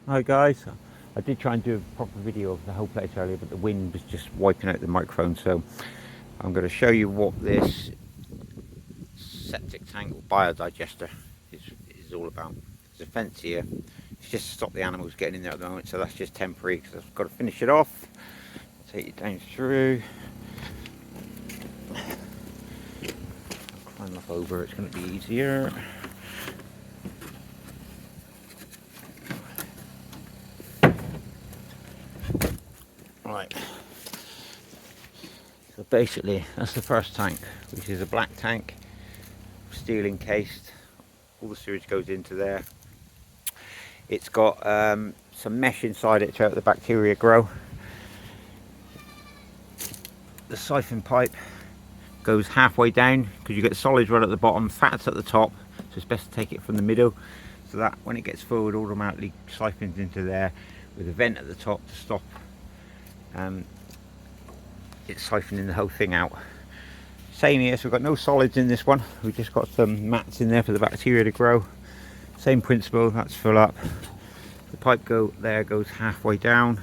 Hi guys, I did try and do a proper video of the whole place earlier, but the wind was just wiping out the microphone, so I'm going to show you what this septic tank or biodigester is all about. There's a fence here, it's just to stop the animals getting in there at the moment, so that's just temporary because I've got to finish it off. Take it down through, climb up over, it's going to be easier. Right, so basically that's the first tank, which is a black tank, steel encased. All the sewage goes into there. It's got some mesh inside it to help the bacteria grow. The siphon pipe goes halfway down because you get solids right at the bottom, fats at the top, so it's best to take it from the middle, so that when it gets full it automatically siphons into there with a vent at the top to stop it's siphoning the whole thing out. Same here, so we've got no solids in this one, we've just got some mats in there for the bacteria to grow. Same principle, that's full up. The pipe goes halfway down,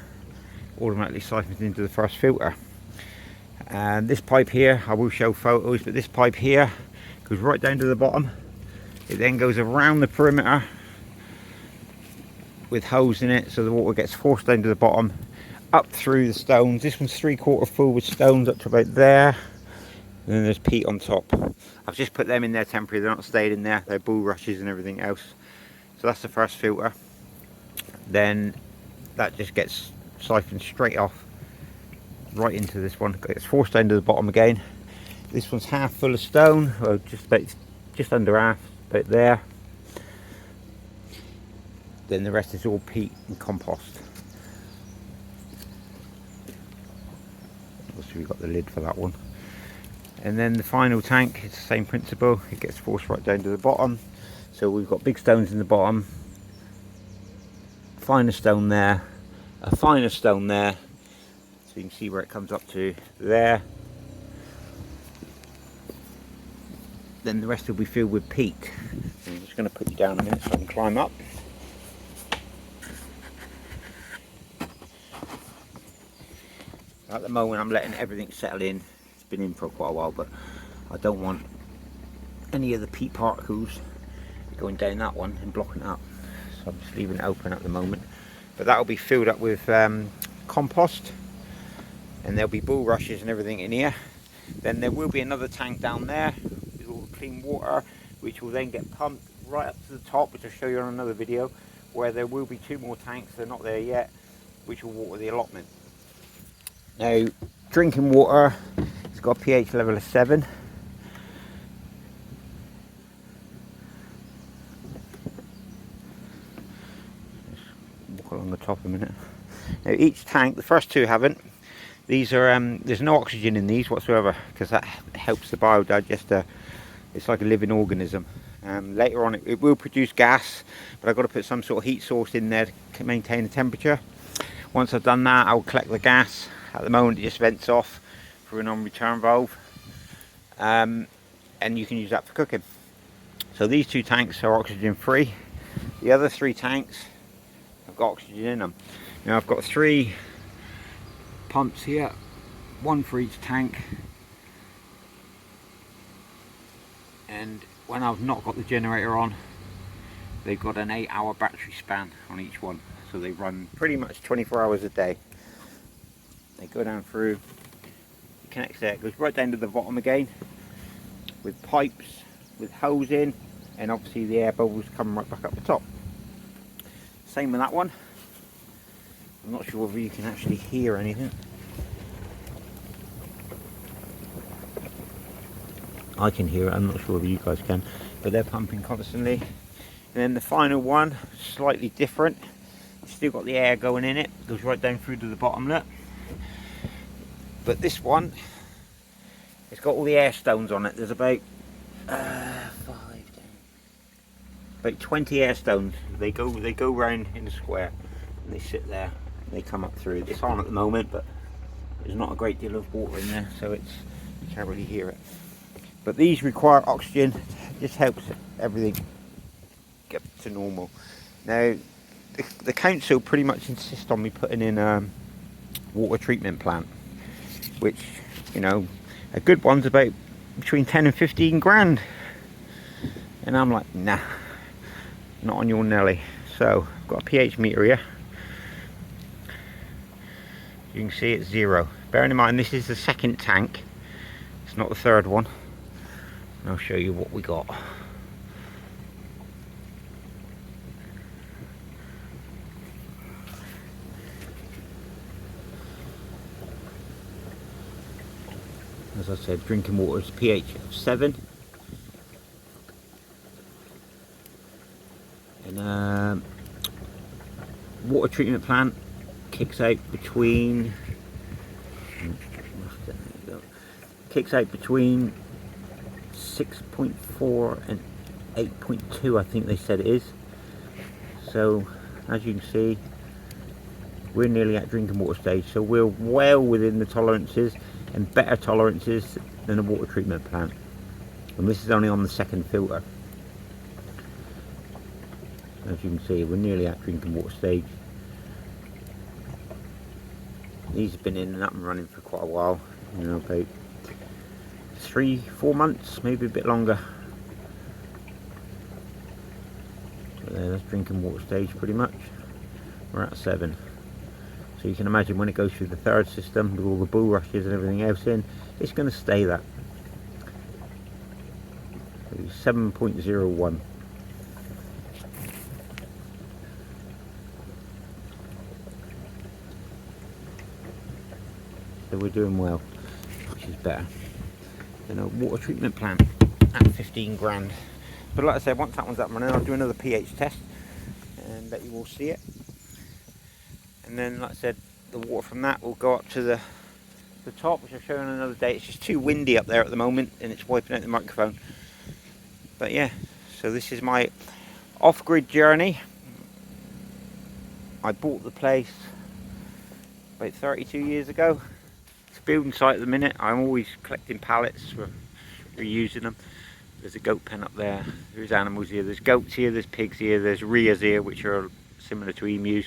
automatically siphons into the first filter. And this pipe here, I will show photos, but this pipe here goes right down to the bottom. It then goes around the perimeter with holes in it, so the water gets forced down to the bottom, up through the stones. This one's 3/4 full with stones up to about there, and then there's peat on top. I've just put them in there temporarily, they're not staying in there, they're bulrushes and everything else. So that's the first filter. Then that just gets siphoned straight off right into this one. It's forced down to the bottom again. This one's half full of stone, well, just under half, about there. Then the rest is all peat and compost. Also, we've got the lid for that one. And then the final tank, it's the same principle. It gets forced right down to the bottom. So we've got big stones in the bottom, finer stone there, a finer stone there. So you can see where it comes up to there. Then the rest will be filled with peat. I'm just going to put you down a minute so I can climb up. At the moment I'm letting everything settle in. It's been in for quite a while, but I don't want any of the peat particles going down that one and blocking it up. So I'm just leaving it open at the moment. But that will be filled up with compost, and there'll be bulrushes and everything in here. Then there will be another tank down there with all the clean water, which will then get pumped right up to the top, which I'll show you on another video, where there will be 2 more tanks, they're not there yet, which will water the allotment. Now, drinking water, it's got a pH level of 7. Just walk along the top a minute. Now, each tank, the first 2 haven't. These are there's no oxygen in these whatsoever because that helps the biodigester. It's like a living organism. Later on, it will produce gas, but I've got to put some sort of heat source in there to maintain the temperature. Once I've done that, I'll collect the gas. At the moment it just vents off through a non-return valve, and you can use that for cooking. So these 2 tanks are oxygen free. The other 3 tanks have got oxygen in them. Now I've got 3 pumps here, 1 for each tank, and when I've not got the generator on, they've got an 8-hour battery span on each one, so they run pretty much 24 hours a day. They go down through, it connects there, it goes right down to the bottom again with pipes with hose in, and obviously the air bubbles come right back up the top. Same with that one. I'm not sure whether you can actually hear anything. I can hear it, I'm not sure whether you guys can, but they're pumping constantly. And then the final one, slightly different. It's still got the air going in it, goes right down through to the bottomlet. But this one, it's got all the air stones on it. There's about 20 air stones. They go round in a square, and they sit there. And they come up through. It's on at the moment, but there's not a great deal of water in there, so you can't really hear it. But these require oxygen. It just helps everything get to normal. Now, the council pretty much insist on me putting in a water treatment plant, which, you know, a good one's about between 10 and 15 grand. And I'm like, nah, not on your Nelly. So I've got a pH meter here. You can see it's 0. Bearing in mind this is the second tank, it's not the third one. And I'll show you what we got. As I said, drinking water is pH of 7. And water treatment plant kicks out between 6.4 and 8.2, I think they said it is. So as you can see, we're nearly at drinking water stage, so we're well within the tolerances and better tolerances than a water treatment plant. And this is only on the second filter. As you can see, we're nearly at drinking water stage. These have been in and up and running for quite a while, you know, about 3-4 months, maybe a bit longer. So there, that's drinking water stage pretty much. We're at 7. So you can imagine when it goes through the third system with all the bulrushes and everything else in, it's going to stay that. 7.01. So we're doing well, which is better than a water treatment plant at 15 grand. But like I said, once that one's up and running, I'll do another pH test and let you all see it. And then, like I said, the water from that will go up to the top, which I'll show you on another day. It's just too windy up there at the moment and it's wiping out the microphone. But yeah, so this is my off-grid journey. I bought the place about 32 years ago. It's a building site at the minute. I'm always collecting pallets for reusing them. There's a goat pen up there. There's animals here. There's goats here. There's pigs here. There's rheas here, which are similar to emus.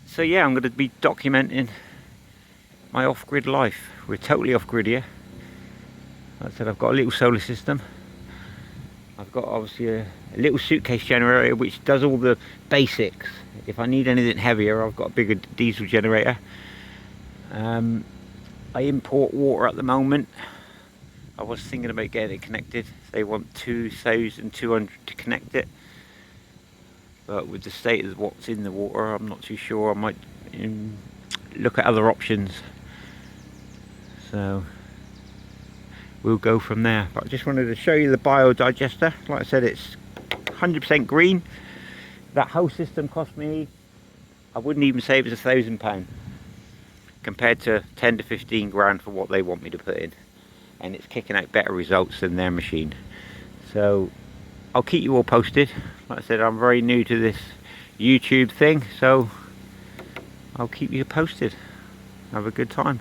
So yeah, I'm going to be documenting my off-grid life. We're totally off-grid here. Like I said, I've got a little solar system. I've got obviously a little suitcase generator which does all the basics. If I need anything heavier, I've got a bigger diesel generator. I import water at the moment. I was thinking about getting it connected. They want 2,200 to connect it. But with the state of what's in the water, I'm not too sure. I might look at other options. So we'll go from there. But I just wanted to show you the biodigester. Like I said, it's 100% green. That whole system cost me, I wouldn't even say it was £1,000 compared to 10 to 15 grand for what they want me to put in. And it's kicking out better results than their machine. So I'll keep you all posted. Like I said, I'm very new to this YouTube thing, so I'll keep you posted. Have a good time.